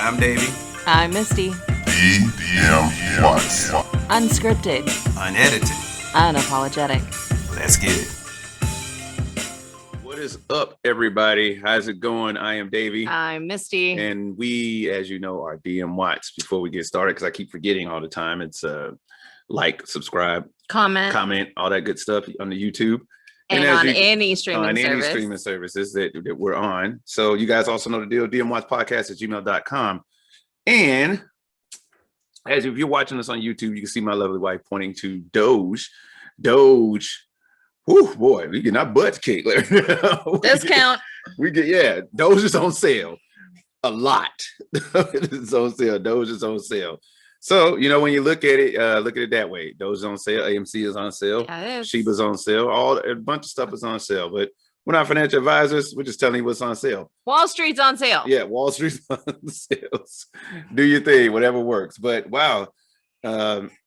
I'm Davey. I'm Misti. DM Wats. Unscripted. Unedited. Unapologetic. Let's get it. What is up, everybody? How's it going? I am Davey. I'm Misti. And we, as you know, are DM Wats. Before we get started, because I keep forgetting all the time, it's like, subscribe, comment, all that good stuff on the YouTube. And on any streaming services that we're on. So you guys also know the deal, dmwatspodcast@gmail.com. And as if you're watching us on YouTube, you can see my lovely wife pointing to Doge. Whoo, boy, we getting our butts kicked. Discount. Doge is on sale. A lot. It's on sale. Doge is on sale. So, you know, when you look at it that way. Doge is on sale. AMC is on sale. Yeah, Sheba's on sale. A bunch of stuff is on sale. But we're not financial advisors. We're just telling you what's on sale. Wall Street's on sale. Yeah, Wall Street's on sales. Do your thing, whatever works. But wow,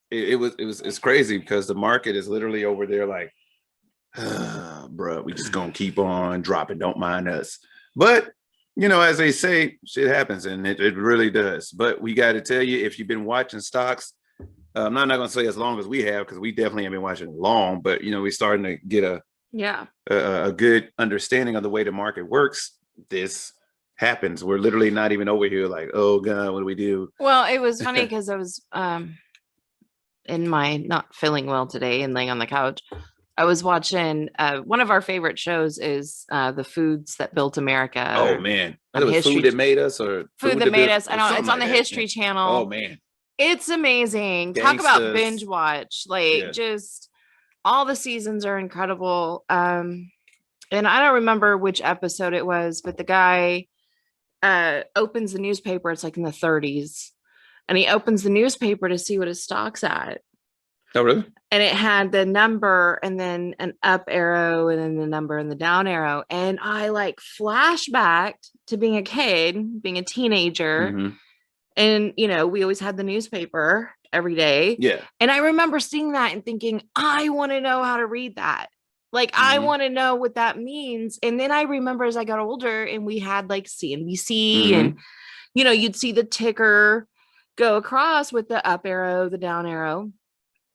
it's crazy because the market is literally over there like, bro, we just gonna keep on dropping. Don't mind us. But you know, as they say, shit happens, and it really does. But we got to tell you, if you've been watching stocks, I'm not going to say as long as we have, because we definitely have been watching long. But you know, we're starting to get a good understanding of the way the market works. This happens. We're literally not even over here like, oh god, what do we do? Well, it was funny because I was in my not feeling well today and laying on the couch. I was watching one of our favorite shows is The Foods That Built America. Oh man, that was Food That Made Us, or Food That Made Us. I know it's on the History Channel. Oh man, it's amazing. Gangsters. Talk about binge watch. Just all the seasons are incredible. And I don't remember which episode it was, but the guy opens the newspaper. It's like in the 30s, and he opens the newspaper to see what his stock's at. Oh really? And it had the number and then an up arrow and then the number and the down arrow. And I like flashbacked to being a kid, being a teenager. Mm-hmm. And, you know, we always had the newspaper every day. Yeah. And I remember seeing that and thinking, I want to know how to read that. Like, I want to know what that means. And then I remember as I got older and we had like CNBC and, you know, you'd see the ticker go across with the up arrow, the down arrow.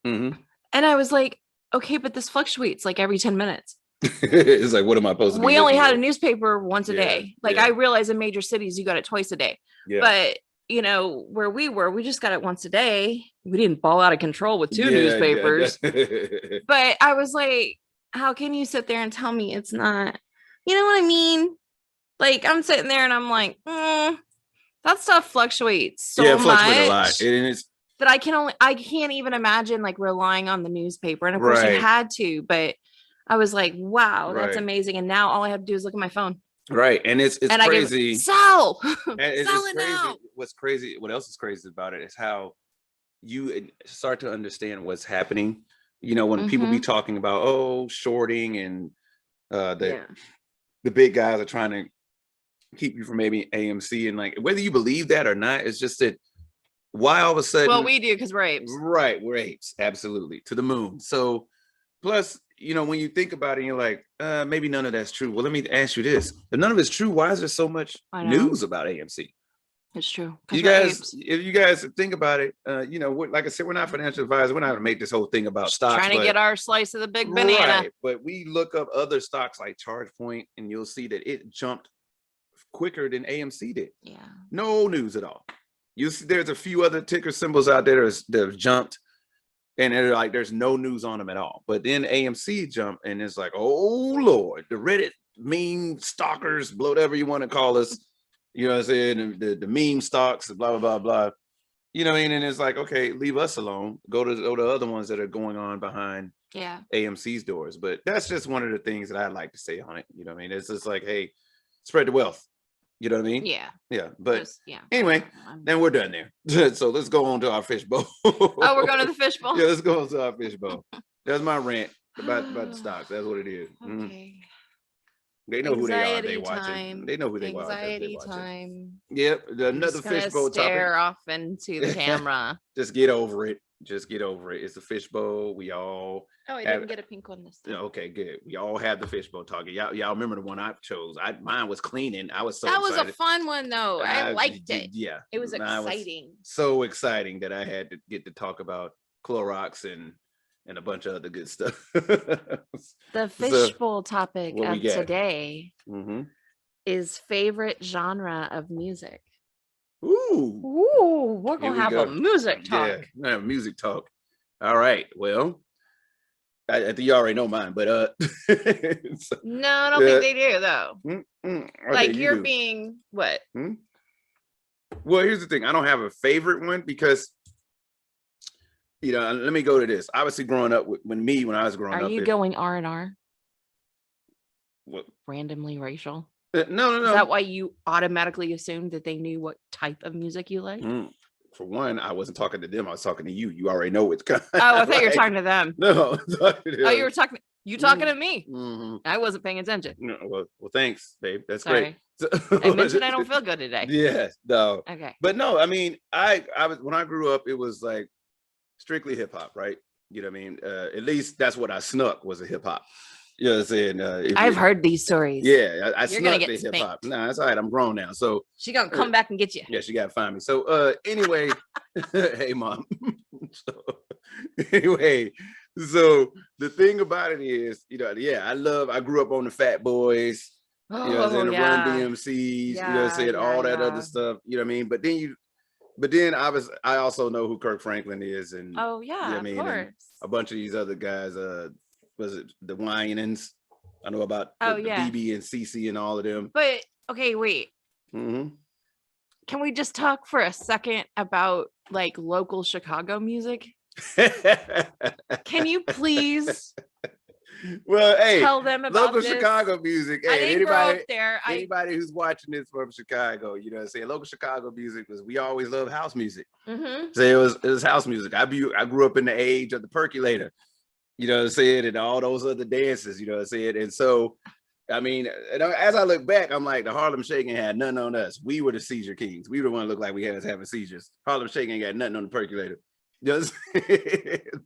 Mm-hmm. And I was like, okay, but this fluctuates like every 10 minutes. It's like, what am I supposed to be? We only had a newspaper once a day. Like, I realize in major cities, you got it twice a day. Yeah. But, you know, where we were, we just got it once a day. We didn't ball out of control with two newspapers. But I was like, how can you sit there and tell me it's not? You know what I mean? Like, I'm sitting there and I'm like, that stuff fluctuates so much. Yeah, it fluctuates a lot. And it's, that I can't even imagine like relying on the newspaper. And of course you had to, but I was like, wow, that's amazing. And now all I have to do is look at my phone. Right. And it's crazy. Sell it crazy. Now. What's crazy, what else is crazy about it is how you start to understand what's happening. You know, when people be talking about, shorting and the big guys are trying to keep you from maybe AMC, and like, whether you believe that or not, it's just that why all of a sudden? Well, we do because we're apes. Right, we're apes, absolutely, to the moon. So, plus, you know, when you think about it, you're like, maybe none of that's true. Well, let me ask you this: if none of it's true, why is there so much news about AMC? It's true. You guys, if you guys think about it, you know, like I said, we're not financial advisors. We're not going to make this whole thing about stocks. Trying to get our slice of the big banana. Right, but we look up other stocks like ChargePoint, and you'll see that it jumped quicker than AMC did. Yeah. No news at all. You see, there's a few other ticker symbols out there that have jumped, and they're like, there's no news on them at all. But then AMC jumped, and it's like, oh Lord, the Reddit meme stalkers, whatever you want to call us, you know what I'm saying? The meme stocks, blah blah blah blah. You know what I mean? And it's like, okay, leave us alone. Go to the other ones that are going on behind AMC's doors. But that's just one of the things that I'd like to say on it. You know what I mean? It's just like, hey, spread the wealth. You know what I mean? Yeah. Yeah. But anyway, then we're done there. So let's go on to our fishbowl. Oh, we're going to the fishbowl? Yeah, let's go on to our fishbowl. That's my rant about the stocks. That's what it is. Okay. They know who they are. They Anxiety watching. time. They know who they are. Anxiety time. Yep. Another fishbowl topic. Stare off into the camera. Just get over it. Just get over it. It's a fishbowl. We all. Oh, I didn't get a pink one this time. Okay, good. We all have the fishbowl talking. Y'all remember the one I chose? Mine was cleaning. I was so that excited. was a fun one though. I liked it. Yeah, it was exciting. So exciting that I had to get to talk about Clorox and a bunch of other good stuff. The fishbowl topic of today mm-hmm. is favorite genre of music. Ooh, we're gonna have a music talk. Yeah, music talk. All right. Well, I think you already know mine, but so, no, I don't think they do though. Okay, like you're being what? Well, here's the thing. I don't have a favorite one because let me go to this. Obviously, growing up when I was growing up. Are you going R&R? What? Randomly racial? No. Is that why you automatically assumed that they knew what type of music you like? For one, I wasn't talking to them. I was talking to you. You already know what's coming. Oh, I thought you were talking to them. No. Oh, you were talking. You talking to me? Mm-hmm. I wasn't paying attention. No, well, thanks, babe. That's great. I mentioned I don't feel good today. Yes, no. Okay. But no, I mean, I was when I grew up, it was like strictly hip hop, right? You know what I mean? At least that's what I snuck was a hip hop. You know what I'm saying? I've heard these stories. Yeah, I snuck the hip hop. Nah, that's all right. I'm grown now. So she gonna come back and get you. Yeah, she gotta find me. So anyway, hey mom. Anyway, so the thing about it is, I grew up on the Fat Boys, the Run DMCs, all that other stuff, you know what I mean? But then I also know who Kirk Franklin is, and of course. A bunch of these other guys, was it the Winans? I know about the BB and CC and all of them. But okay, wait. Mm-hmm. Can we just talk for a second about like local Chicago music? Can you please? Well, hey, tell them about local this? Chicago music. Hey, I didn't grow up there. Anybody who's watching this from Chicago, you know what I'm saying? Local Chicago music was, we always loved house music. Mm-hmm. So it was house music. I grew up in the age of the percolator, you know what I'm saying, and all those other dances, you know what I'm saying? And so, I mean, as I look back, I'm like, the Harlem Shake ain't had nothing on us. We were the seizure kings. We were the one that looked like we had us having seizures. Harlem Shake ain't got nothing on the percolator.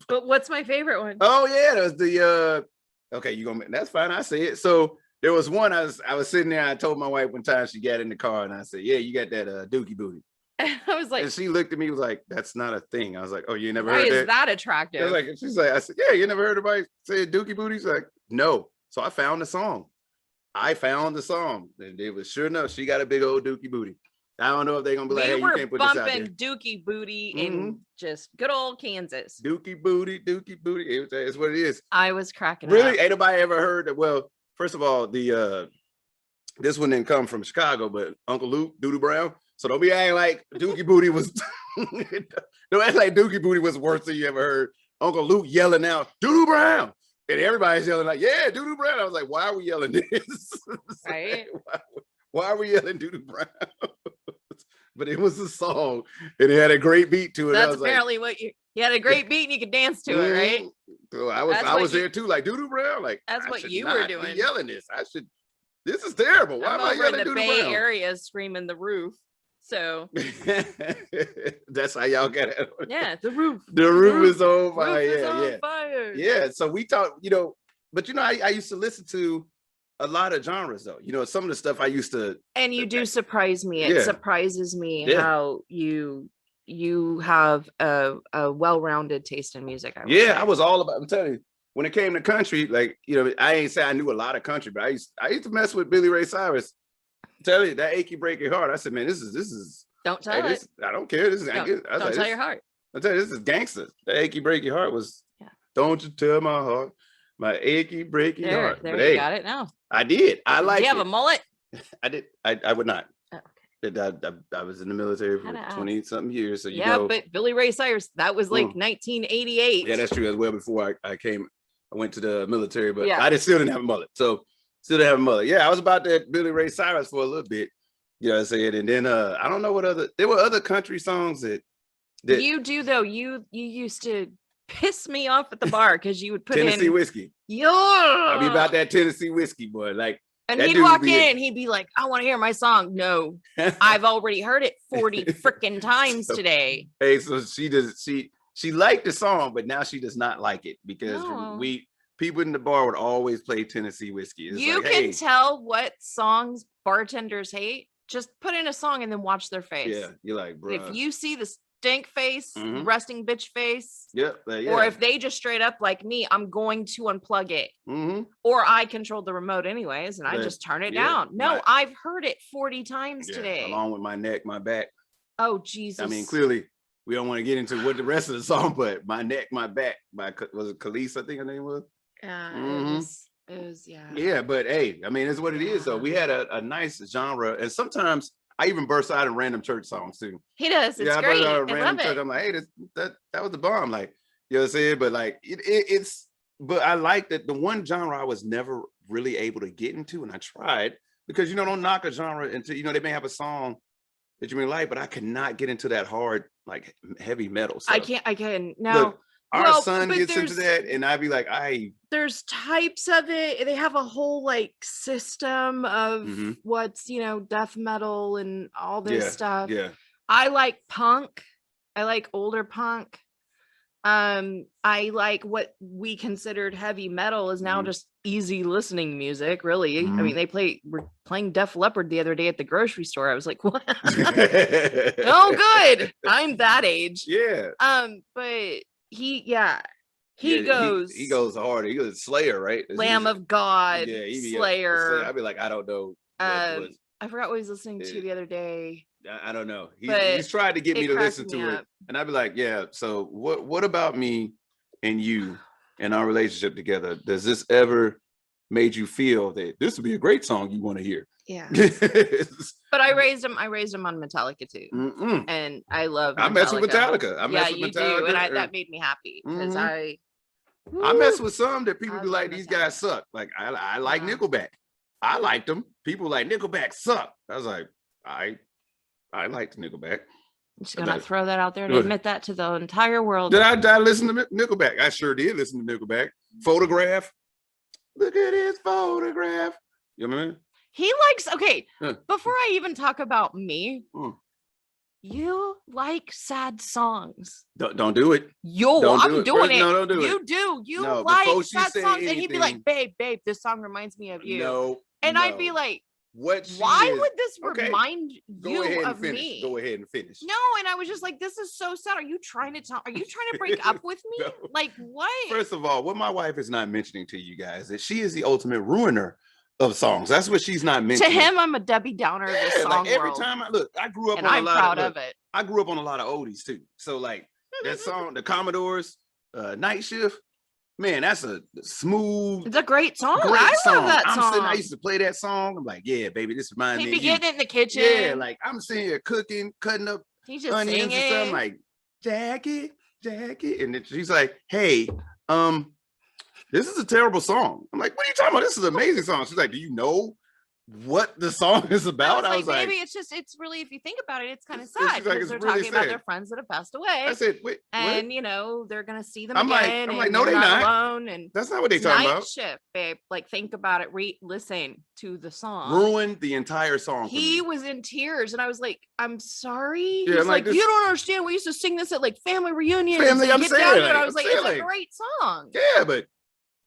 But what's my favorite one? Oh yeah, that was the okay, that's fine. I see it. So there was one I was sitting there. I told my wife one time, she got in the car and I said, yeah, you got that dookie booty. I was like, and she looked at me, was like, that's not a thing. I was like, oh, you never heard that? Why is that attractive? She's like, I said, yeah, you never heard anybody say dookie booty? She's like, no. So I found the song. And it was, sure enough, she got a big old dookie booty. I don't know if they're gonna be like, hey, you can't put this out there. We were bumping dookie booty in just good old Kansas. Dookie booty. It's what it is. I was cracking really? up. Ain't nobody ever heard that? Well, first of all, this one didn't come from Chicago, but Uncle Luke, Doodoo Brown. So don't be acting like dookie booty was. Don't act like dookie booty was the worst thing you ever heard. Uncle Luke yelling out, Doodoo Brown. And everybody's yelling like, yeah, Doodoo Brown. I was like, why are we yelling this? Right? Why are we yelling Doodoo Brown? But it was a song and it had a great beat to it. That's apparently what you had a great beat and you could dance to it, right? So I was there too, like Doodoo Brown. Like that's what you were doing. Yelling this. This is terrible. Why am I yelling in the Bay Area screaming the roof? So that's how y'all got it. Yeah, the roof. The roof is on fire. Roof is on fire. Yeah. So we talked, but I used to listen to a lot of genres though. Some of the stuff I used to. And you do surprise me. It surprises me how you have a well-rounded taste in music. I was all about. I'm telling you, when it came to country, like I ain't say I knew a lot of country, but I used to mess with Billy Ray Cyrus. Tell you that achy breaky heart. I said, man, this is. Don't tell it. I don't care. This is. Don't tell your heart. I tell you, this is gangster. The achy breaky heart was. Yeah. Don't you tell my heart, my achy breaky heart. There, you got it now. I did. I like. Do you have a mullet? I did. I would not. Oh, okay. I was in the military for 20 something years. So but Billy Ray Cyrus, that was like 1988. Yeah, that's true. As well before I went to the military, but I still didn't have a mullet. So. Still have a mother. Yeah, I was about that Billy Ray Cyrus for a little bit. You know what I'm saying? And then I don't know what there were other country songs that you do though. You used to piss me off at the bar because you would put Tennessee whiskey. Yeah. I'd be about that Tennessee whiskey, boy. Like, and he'd walk in and he'd be like, I want to hear my song. No, I've already heard it 40 freaking times today. Hey, so she she liked the song, but now she does not like it because people in the bar would always play Tennessee Whiskey. It's you like, can tell what songs bartenders hate. Just put in a song and then watch their face. Yeah, you're like, bro. If you see the stink face, resting bitch face, or if they just straight up like me, I'm going to unplug it. Or I controlled the remote anyways, and I just turn it down. No, I've heard it 40 times today. Along with my neck, my back. Oh, Jesus. I mean, clearly, we don't want to get into what the rest of the song, but my neck, my back, was it Khalees, I think her name was? Yeah, it was, yeah, but hey, I mean, it's what it is. So we had a nice genre, and sometimes I even burst out in random church songs too. He does. It's great. I love church. it. I'm like, hey, that was the bomb. Like, you know what I'm saying? But like, it's. But I like that the one genre I was never really able to get into, and I tried because don't knock a genre until they may have a song that you may like, but I cannot get into that hard like heavy metal stuff. I can now. Look, our son gets into that, and I'd be like, there's types of it. They have a whole like system of what's death metal and all this stuff. Yeah, I like punk. I like older punk. I like what we considered heavy metal is now just easy listening music. Really, I mean, we're playing Def Leppard the other day at the grocery store. I was like, what? Oh, good. I'm that age. Yeah. But he goes hard. He goes Slayer, right? Lamb of God, Slayer. I'd be like, I don't know. I forgot what he was listening to the other day. I don't know. He's tried to get me to listen to it, and I'd be like, yeah. So what about me and you and our relationship together? Does this ever made you feel that this would be a great song you want to hear? Yeah. But I raised him on Metallica too, and I love. I mess with Metallica. You do, and that made me happy because I mess with some that people be like, these guys suck. Like I like Nickleback. I liked them. People like Nickleback suck. I was like, I liked Nickleback. I'm just gonna throw that out there and admit that to the entire world. Did I listen to Nickleback? I sure did listen to Nickleback. Photograph. Look at his photograph. You know what I mean? He likes, before I even talk about me, you like sad songs. Don't do it. I'm doing it. No, don't do it. You do. You like sad songs. And he'd be like, babe, this song reminds me of you. No. I'd be like, why would this remind you of me? Go ahead and finish. No, and I was just like, this is so sad. Are you trying to break up with me? No. Like, what? First of all, what my wife is not mentioning to you guys is that she is the ultimate ruiner of songs. That's what she's not mentioning. To him, I'm a Debbie Downer of the song like every world. time I grew up and on I'm a lot proud of it. I grew up on a lot of oldies too. So like that song, the Commodores, Night Shift, man, that's a smooth. It's a great song. I love that song. I used to play that song. I'm like, yeah, baby, this reminds me. He'd be getting it in the kitchen. Yeah, like I'm sitting here cooking, cutting up onions and stuff. Like Jackie, and then she's like, hey, this is a terrible song. I'm like, what are you talking about? This is an amazing song. She's like, do you know what the song is about? I was like, maybe it's really, if you think about it, it's kind of sad because they're talking about their friends that have passed away. I said, wait, and they're gonna see them again. I'm like, no, they're not alone. And that's not what they talking about. Night Shift, babe. Like, think about it. Listen to the song. Ruined the entire song. He was in tears, and I was like, I'm sorry. Yeah, He's like, you don't understand. We used to sing this at like family reunions. I'm saying, and I was like, it's a great song. Yeah, but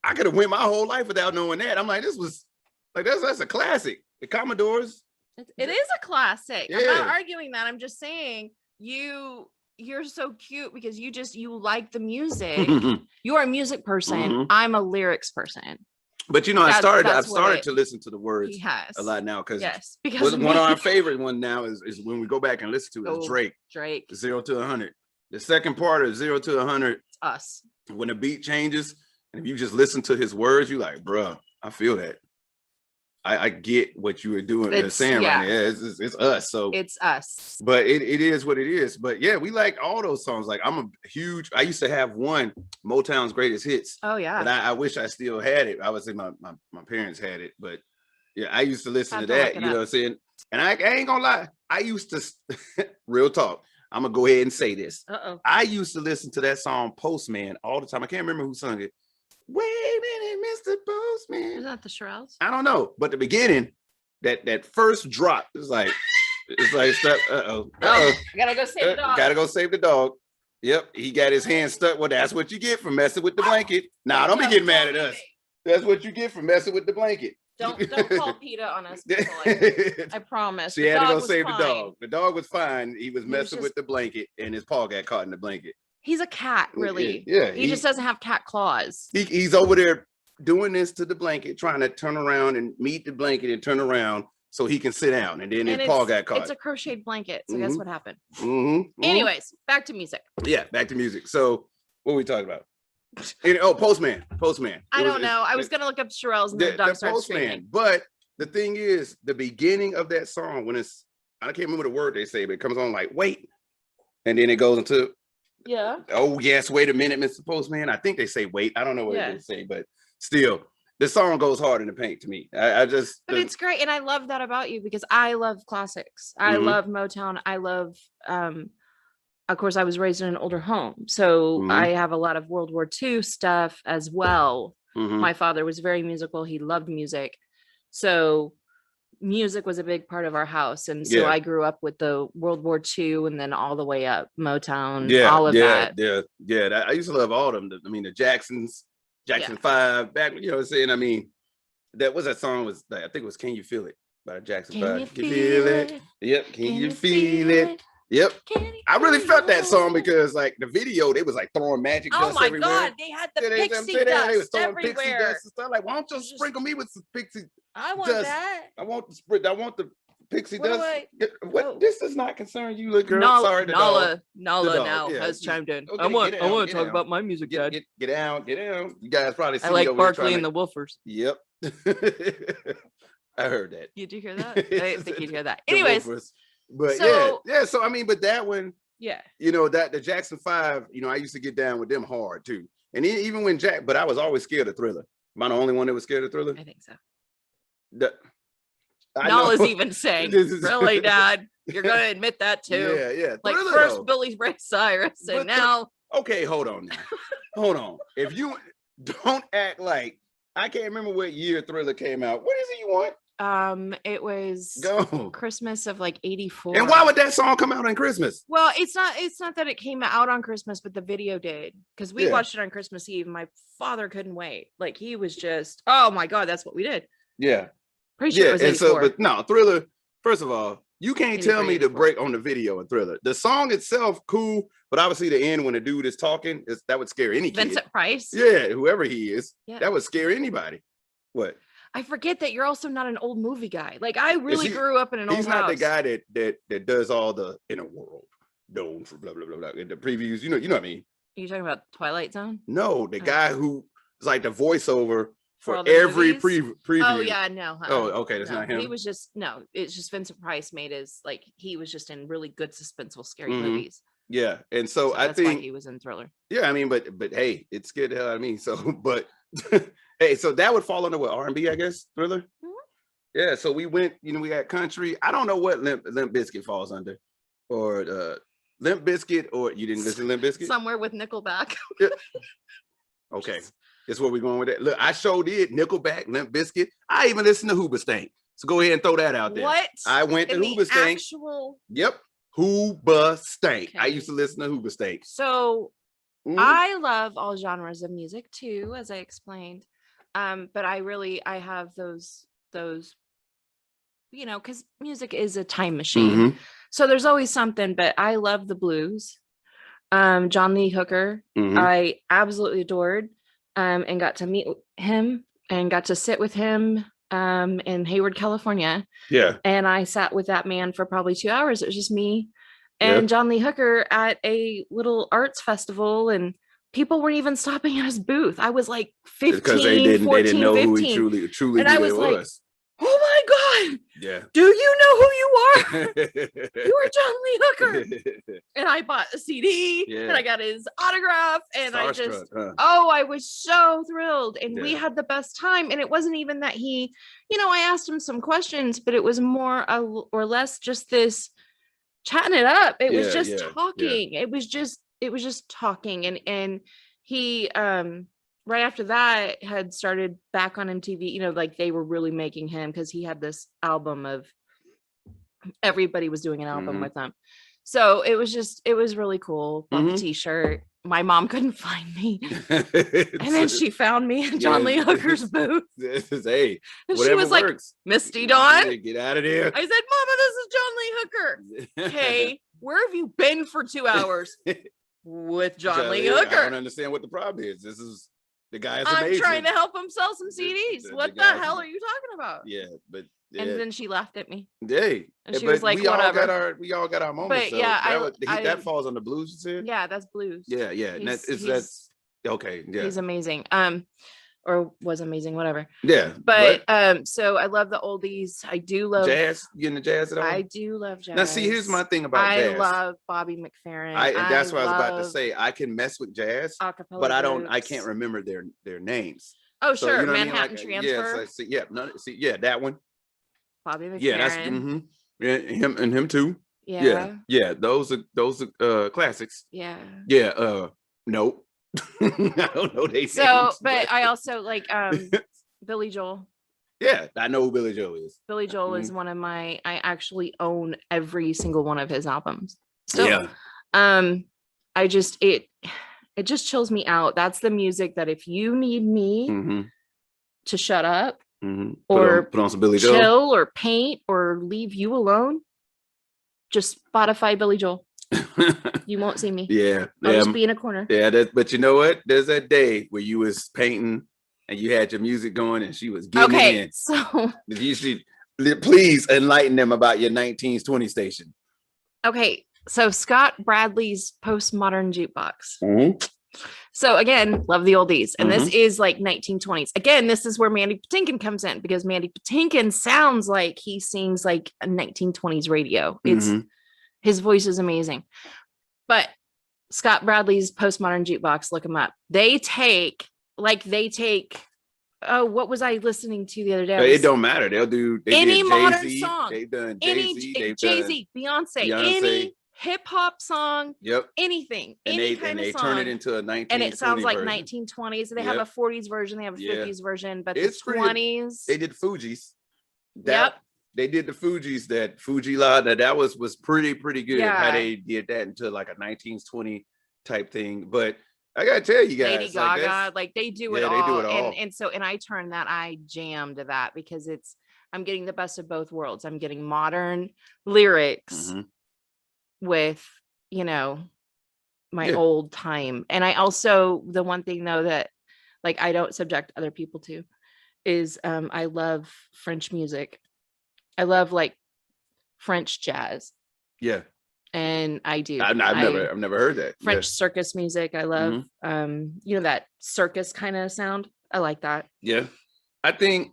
I could have went my whole life without knowing that. I'm like, this was like that's a classic. The Commodores. It is a classic. Yeah. I'm not arguing that. I'm just saying you're so cute because you like the music. You're a music person. I'm a lyrics person. But I've started to listen to the words a lot now because one of our favorite one now is when we go back and listen to it is Drake. 0 to 100. The second part of 0 to 100. It's us. When the beat changes. And if you just listen to his words, you're like, bruh, I feel that. I get what you were doing, saying right now. Yeah, it's us. So it's us. But it is what it is. But yeah, we like all those songs. Like I used to have one Motown's Greatest Hits. Oh yeah. And I wish I still had it. I would say my parents had it, but yeah, I used to listen to that. You know what I'm saying? And I ain't gonna lie. I used to real talk. I'm gonna go ahead and say this. I used to listen to that song Postman all the time. I can't remember who sung it. Wait a minute, Mr. Postman. Is that the Shirelles? I don't know, but the beginning, that first drop is like, stuff. Oh, gotta go save the dog. Gotta go save the dog. Yep, he got his hand stuck. Well, that's what you get for messing with the blanket. Nah, don't be getting mad at us. That's what you get for messing with the blanket. Don't call PETA on us. I promise. She had to go save the dog. The dog was fine. He was messing with the blanket, and his paw got caught in the blanket. He's a cat, really. Yeah. He just doesn't have cat claws. He's over there doing this to the blanket, trying to turn around and meet the blanket and turn around so he can sit down. And then his paw got caught. It's a crocheted blanket. So guess what happened? Anyways, back to music. Yeah, back to music. So what were we talking about? Postman. I don't know. I was gonna look up Sherelle's and the dog started screaming. But the thing is, the beginning of that song, when it's, I can't remember the word they say, but it comes on like wait, and then it goes into oh yes, wait a minute, Mr. Postman. I think they say wait. I don't know what they say, but still, the song goes hard in the paint to me. But it's great, and I love that about you because I love classics. I love Motown. I love of course, I was raised in an older home, so I have a lot of World War II stuff as well. My father was very musical. He loved music. So music was a big part of our house. And so I grew up with the World War II and then all the way up Motown, all of that. Yeah. I used to love all of them. I mean, the Jacksons, Jackson 5, back, you know what I'm saying? I mean, that was that song was, I think it was Can You Feel It by Jackson 5. Can you feel it? Yep. Can you feel it? Yep. I really felt that song because like the video, they was like throwing magic dust everywhere. Oh my God, they had the pixie dust they was throwing everywhere. Pixie dust and stuff. Like, why don't you sprinkle me with some pixie I want dust? that. I want the pixie dust. What? This does not concern you, little girl. Sorry, Nala now has chimed in. I want to talk about my music, Dad. Get down. You guys probably see I like Barkley and the Woofers. Yep. I heard that. Did you hear that? I think you'd hear that. Anyways. But so I mean, but that one, you know, that the Jackson 5, you know, I used to get down with them hard too. And even when but I was always scared of Thriller. Am I the only one that was scared of Thriller? I think so. Nala's even saying, really, Dad? You're gonna admit that too? Yeah. Like Thriller, first though. Billy Ray Cyrus, and now okay, hold on now. Hold on. If you don't act like I can't remember what year Thriller came out. What is it you want? It was Christmas of like 84. And why would that song come out on Christmas? Well, it's not that it came out on Christmas, but the video did, because we watched it on Christmas Eve. My father couldn't wait. Like he was just, oh my God, that's what we did. Yeah. Pretty sure it was 84. So, but no, Thriller, first of all, you can't tell me to break on the video in Thriller. The song itself, cool, but obviously the end when the dude is talking, that would scare any kid. Vincent Price? Yeah, whoever he is. Yeah. That would scare anybody. What? I forget that you're also not an old movie guy. Like I really grew up in an old house. He's not the guy that does all the inner world, known for blah blah blah blah in the previews. You know what I mean? Are you talking about Twilight Zone? No, the guy who is like the voiceover for every preview. Oh yeah, no. Oh, okay, that's not him. He was just it's just Vincent Price made his, like, he was just in really good suspenseful, scary movies. Yeah, and so I that's think why he was in Thriller. Yeah, I mean, but hey, it scared the hell out of me. So, but hey, so that would fall under what, R&B, I guess, Thriller. Yeah, so we went, you know, we got country. I don't know what Limp Bizkit falls under, or Limp Bizkit, or you didn't listen to Limp Bizkit? Somewhere with Nickleback. Okay, that's where we're going with that. Look, I showed it Nickelback, Limp Bizkit. I even listened to Hoobastank. So go ahead and throw that out there. What? I went to Hoobastank. Yep. Hoobastank. Okay. I used to listen to Hoobastank. So I love all genres of music too, as I explained. But I have those, you know, because music is a time machine. So there's always something, but I love the blues. John Lee Hooker, I absolutely adored, and got to meet him and got to sit with him in Hayward, California. Yeah. And I sat with that man for probably 2 hours. It was just me and John Lee Hooker at a little arts festival, and people weren't even stopping at his booth. I was like 15, because they didn't know 15. Who he truly and I was like, oh my God. Yeah. Do you know who you are? You are John Lee Hooker. And I bought a CD and I got his autograph, and I was so thrilled. And we had the best time. And it wasn't even that he, you know, I asked him some questions, but it was more or less just this chatting it up. It was just talking. It was just talking. And he, right after that, had started back on MTV, you know, like they were really making him, because he had this album of, everybody was doing an album with him. So it was really cool. Bought the t-shirt. My mom couldn't find me. And then she found me at John Lee Hooker's booth. Hey, and she was like, works. Misti Dawn. Get out of there. I said, Mama, this is John Lee Hooker. Okay, where have you been for 2 hours? With John Lee Hooker. I don't understand what the problem is. This is the guy is amazing. I'm trying to help him sell some CDs. What the hell are you talking about? Yeah, but and then she laughed at me. Hey, and she was like, "Whatever." We all got our moments. But yeah, that falls on the blues. You said? Yeah, that's blues. Yeah. That's okay. Yeah, he's amazing. Or was amazing, whatever. Yeah. But so I love the oldies. I do love jazz. You into jazz at all? I do love jazz. Now, see, here's my thing about jazz. I love Bobby McFerrin. That's what I was about to say. I can mess with jazz, but I can't remember their names. Oh, sure. So, you know Manhattan Transfer. Yeah, that one. Bobby McFerrin. Yeah, that's him too. Yeah. Those are classics. Yeah. Nope. I don't know they. So, but I also like Billy Joel. Yeah, I know who Billy Joel is. Billy Joel is one of I actually own every single one of his albums. So, it just chills me out. That's the music that if you need me to shut up or put on some Billy Joel, chill or paint or leave you alone, just Spotify Billy Joel. You won't see me. I'll just be in a corner. But you know what? There's that day where you was painting and you had your music going and she was getting in. So you should please enlighten them about your 1920 station. Okay, so Scott Bradley's Postmodern Jukebox. So again, love the oldies, and this is like 1920s. Again, this is where Mandy Patinkin comes in because Mandy Patinkin sounds like he sings like a 1920s radio. His voice is amazing. But Scott Bradley's Postmodern Jukebox, look him up. They take, what was I listening to the other day? It don't matter. They any modern Jay-Z, song. They've done Jay-Z, Beyonce, any hip hop song, anything, and any kind of song. Turn it into a 1920s and it sounds like version. 1920s. They have a 40s version, they have a 50s version, but it's the 20s. They did Fugees. Yep. They did the Fugees, that Fuji La, that was pretty good. Yeah. How they did that into like a 1920 type thing. But I gotta tell you guys, Lady Gaga, like they do it all. They do it all. And I turned that, I jammed to that because I'm getting the best of both worlds. I'm getting modern lyrics with, my old time. And I also, the one thing though that like I don't subject other people to is I love French music. I love like French jazz. Yeah. And I do. I've never heard that. French circus music. I love that circus kind of sound. I like that. Yeah. I think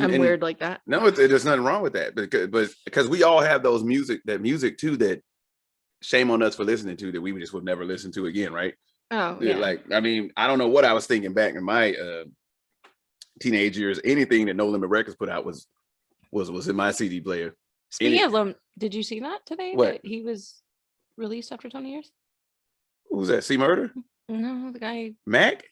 I'm weird like that. No, there's nothing wrong with that. Because we all have those music too that shame on us for listening to that we just would never listen to again, right? Oh, yeah. Like, I mean, I don't know what I was thinking back in my teenage years. Anything that No Limit Records put out was in my CD player. Speaking of them, did you see that today? What? That he was released after 20 years? Who's that? C Murder? No, the guy. Mac?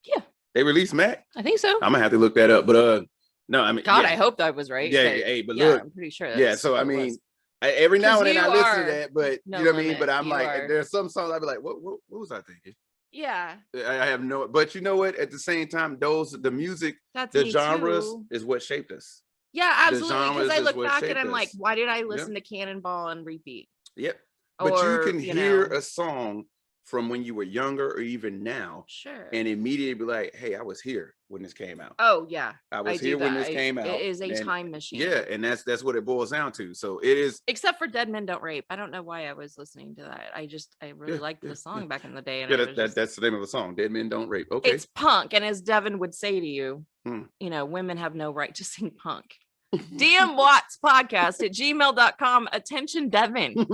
Yeah. They released Mac? I think so. I'm gonna have to look that up. But no, I mean, God, I hope that was right. Yeah, but look, I'm pretty sure. So I mean, every now and then I listen to that, but no you know what I mean. limit. But I'm like, there's some songs I'd be like, what was I thinking? Yeah. I have no. But you know what? At the same time, the music, that's the genres is what shaped us. Yeah, absolutely. Because I look back and I'm us. like, why did I listen to Cannonball and repeat? Yep. But you can hear a song from when you were younger or even now, sure, and immediately be like, hey, I was here when this came out. Oh yeah, I was here when this came out. It is a time machine. Yeah, and that's what it boils down to. So it is, except for Dead Men Don't Rape. I don't know why I was listening to that. I really liked the song back in the day. And that's the name of the song. Dead Men Don't Rape. Okay, it's punk, and as Devin would say to you, women have no right to sing punk. DMWATS at gmail.com. Attention, Devin.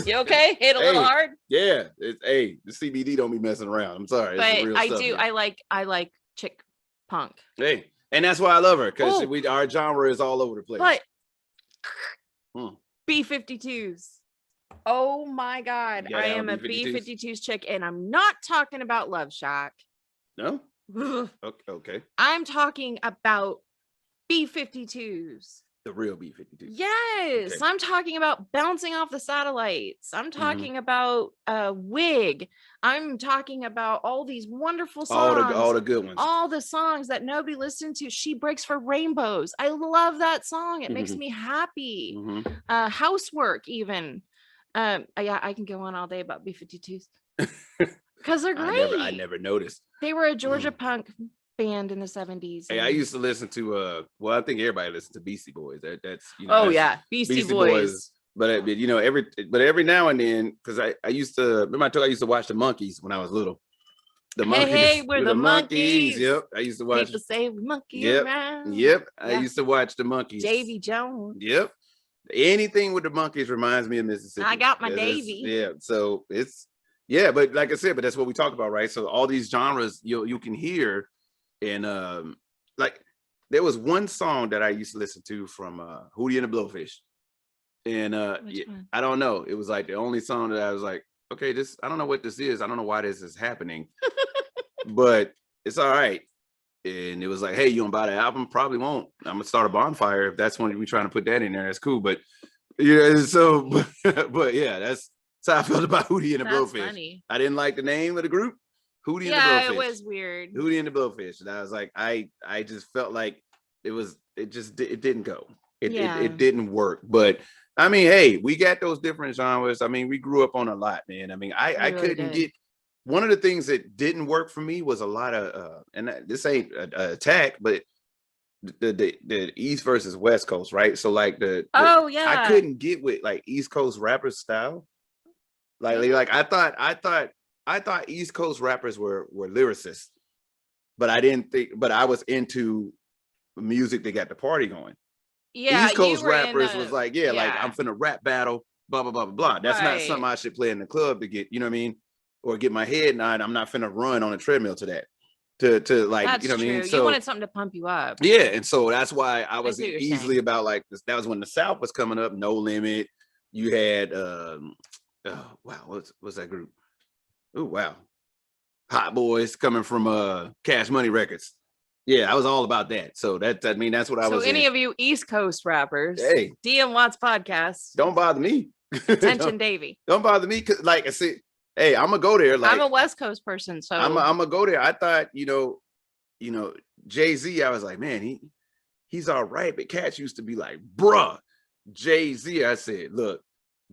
You okay? Hit a little hard. Yeah, the CBD don't be messing around. I'm sorry, but I do. I like chick punk. Hey, and that's why I love her, because our genre is all over the place. But B-52s. Oh my God, I am a B-52s chick, and I'm not talking about Love Shack. No. Okay. I'm talking about B-52s. The real B-52. Yes. Okay. I'm talking about Bouncing Off the Satellites. I'm talking about Wig. I'm talking about all these wonderful songs. All the good ones. All the songs that nobody listened to. She Breaks for Rainbows. I love that song. It makes me happy. Housework even. I can go on all day about B-52s. Because they're great. I never noticed. They were a Georgia punk band in the 70s. Hey, I used to listen to I think everybody listened to Beastie Boys. That's Beastie Boys. But every now and then, because I used to remember I used to watch the Monkees when I was little. The Monkees. Hey, we're the Monkees. Yep. I used to watch. People say we monkey around. Yep. I used to watch the Monkees. Davy Jones. Yep. Anything with the Monkees reminds me of Mississippi. I got my Davy. Yeah. So but like I said, but that's what we talk about, right? So all these genres you can hear. And like there was one song that I used to listen to from Hootie and the Blowfish. And I don't know. It was like the only song that I was like, okay, I don't know what this is. I don't know why this is happening. But it's all right. And it was like, hey, you gonna buy the album? Probably won't. I'm gonna start a bonfire if that's when we're trying to put that in there. That's cool. But yeah, so but yeah, that's how I felt about Hootie and the Blowfish. Funny. I didn't like the name of the group. Hootie and the Blowfish. Yeah, it was weird. Hootie and the Blowfish. And I was like, I just felt like it didn't go. It didn't work. But I mean, hey, we got those different genres. I mean, we grew up on a lot, man. I mean, I couldn't get one of the things that didn't work for me was a lot of and this ain't an attack, but the East versus West Coast, right? So like I couldn't get with like East Coast rappers style. Like I thought East Coast rappers were lyricists, but I was into music that got the party going. Yeah, East Coast rappers was like, like I'm finna rap battle, blah, blah, blah, blah, blah. That's not something I should play in the club to get, you know what I mean? Or get my head nodded. I'm not finna run on a treadmill to that. To like, that's you know what true. I mean? So you wanted something to pump you up. Yeah, and so that's why I was easily about like this. That was when the South was coming up, No Limit. You had what's that group? Oh wow, Hot Boys coming from Cash Money Records. Yeah, I was all about that. So that's what I was. So any of you East Coast rappers, hey, DM Wats podcast, don't bother me. Attention, Davey. Don't bother me because, like I said, hey, I'm gonna go there. Like I'm a West Coast person, so I'm gonna go there. I thought, you know, Jay-Z. I was like, man, he's all right, but Cats used to be like, bruh, Jay-Z. I said, look,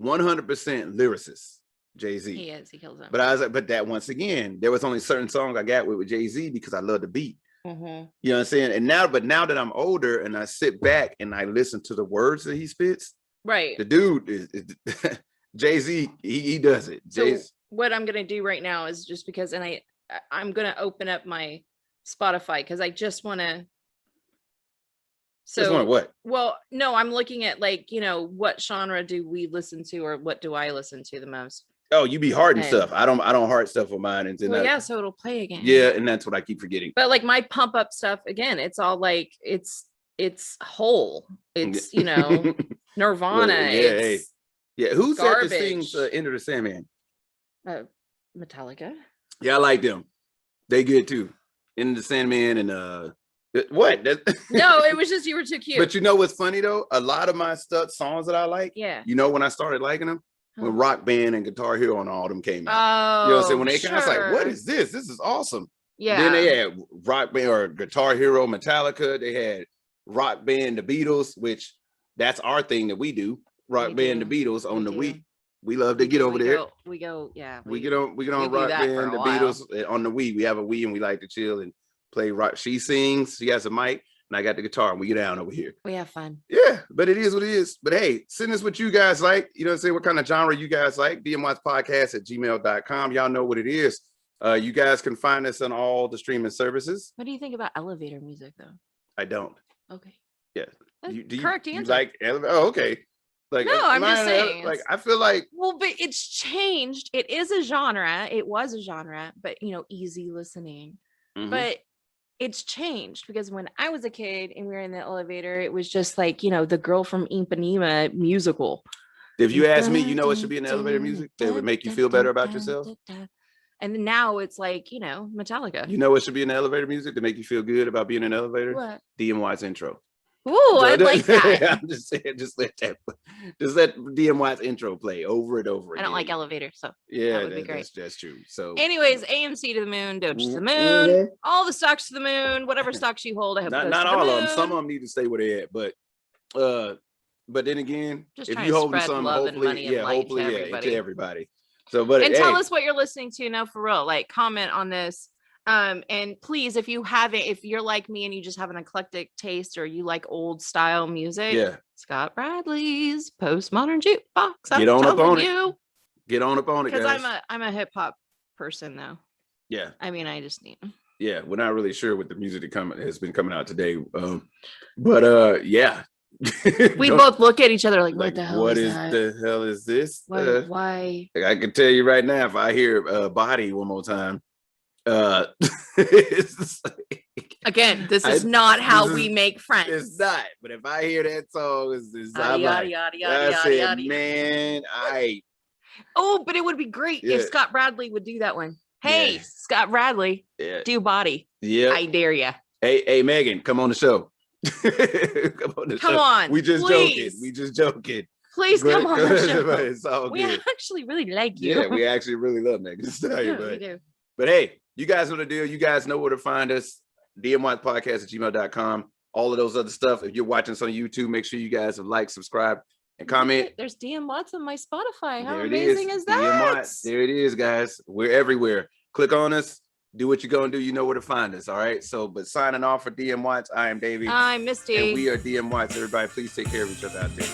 100% lyricist. Jay-Z. He is. He kills him. But I was like, but that once again, there was only certain songs I got with Jay-Z because I love the beat. Mm-hmm. You know what I'm saying? And now that I'm older and I sit back and I listen to the words that he spits, right? The dude is Jay-Z. He does it. So what I'm gonna do right now is just because, and I'm gonna open up my Spotify because I just want to. So just want what? Well, no, I'm looking at like, you know, what genre do we listen to, or what do I listen to the most? Oh, you be hearting stuff. I don't heart stuff with mine. And so it'll play again. Yeah, and that's what I keep forgetting. But like my pump up stuff again, it's all like it's whole. It's, you know, Nirvana. Yeah. Who said this thing's Enter the Sandman? Metallica. Yeah, I like them. They good too. Enter the Sandman and what? No, it was just you were too cute. But you know what's funny though? A lot of my songs that I like. Yeah. You know when I started liking them. When Rock Band and Guitar Hero and all of them came out. Oh, you know what I'm saying? When they came out, I was like, what is this? This is awesome. Yeah. Then they had Rock Band or Guitar Hero, Metallica. They had Rock Band, the Beatles, which that's our thing that we do. Rock Band, the Beatles on the Wii. We love to get over there. We get on Rock Band, the Beatles on the Wii. We have a Wii and we like to chill and play rock. She sings, she has a mic. And I got the guitar and we get down over here. We have fun. Yeah, but it is what it is. But hey, send us what you guys like. You know what I'm saying? What kind of genre you guys like? dmwatspodcast@gmail.com. Y'all know what it is. You guys can find us on all the streaming services. What do you think about elevator music though? I don't. Okay. Yeah. Correct answer. You like elevator? Oh, okay. Like, no, I'm just saying. Like, I feel like. Well, but it's changed. It is a genre. It was a genre, but you know, easy listening. Mm-hmm. But it's changed because when I was a kid and we were in the elevator, it was just like, you know, the Girl from Ipanema musical. If you ask me, you know, it should be an elevator music that would make you feel better about yourself. And now it's like, you know, Metallica. You know, it should be an elevator music to make you feel good about being in an elevator. What? DM Wats intro. Ooh, I like that. I'm just saying, just let DM Wats intro play over and over again. I don't like elevators, so yeah, that would be great. That's true. So, anyways, AMC to the moon, Doge to the moon, all the stocks to the moon, whatever stocks you hold. I hope not all of them. Some of them need to stay where they at, but then again, just if you holding some, hopefully, to everybody. So, tell us what you're listening to now for real. Like, comment on this. And please, if you're like me and you just have an eclectic taste or you like old style music, Scott Bradley's Postmodern Jukebox. Get on up on it. Get on up on it, because guys. I'm a hip hop person though. Yeah. I mean, I just need. Yeah, we're not really sure what the music that has been coming out today. But yeah. We both look at each other like, what the hell is that? The hell is this? Why? I can tell you right now, if I hear Body one more time, again, this is not how we make friends. It's not. But if I hear that song, man, oh, but it would be great if Scott Bradley would do that one. Hey, Scott Bradley, do Body. Yeah, I dare ya. Hey, Megan, come on the show. Come on. We just joking. Please come on the show. It's all we good. actually really like you. Yeah, we actually really love Megan. We do. But hey, you guys know the deal. You guys know where to find us. dmwatspodcast@gmail.com. All of those other stuff. If you're watching us on YouTube, make sure you guys have liked, subscribe, and comment. There's DM Wats on my Spotify. How amazing is that? DM Wats. There it is, guys. We're everywhere. Click on us. Do what you're going to do. You know where to find us. All right. So, but signing off for DM Wats, I am Davey. I'm Misti. And we are DM Wats. Everybody, please take care of each other out there.